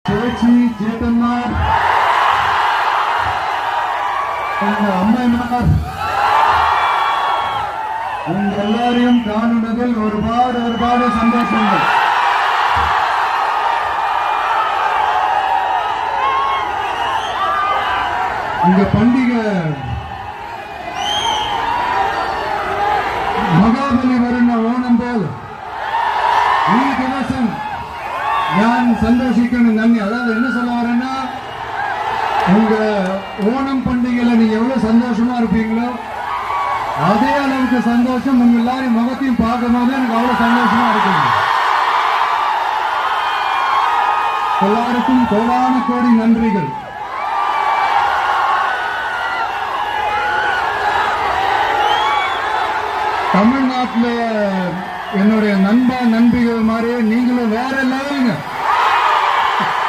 சேச்சி சேத்தன்மார் அம்மைமார் உங்க எல்லாரையும் காணுனதில் ஒருபாடு சந்தோஷங்கள். இந்த பண்டிகை മഹാബലി വരുന്ന ഓണം പോൽ ഈ ദിവസം ഞാൻ സന്തോഷിക്കണം. നന്ദി. அதாவது என்ன சொல்ல வரேன்னா, உங்க ஓணம் பண்டிகையில நீங்க எவ்வளவு சந்தோஷமா இருப்பீங்களோ அதே அளவுக்கு சந்தோஷம் உங்க எல்லாரும் முகத்தையும் பார்க்கும்போது எனக்கு அவ்வளவு சந்தோஷமா இருக்குங்க. எல்லாருக்கும் கோடான கோடி நன்றிகள். தமிழ்நாட்டில் என்னுடைய நண்பா நண்பிகள் மாதிரி நீங்களும் வேற லெவலுங்க.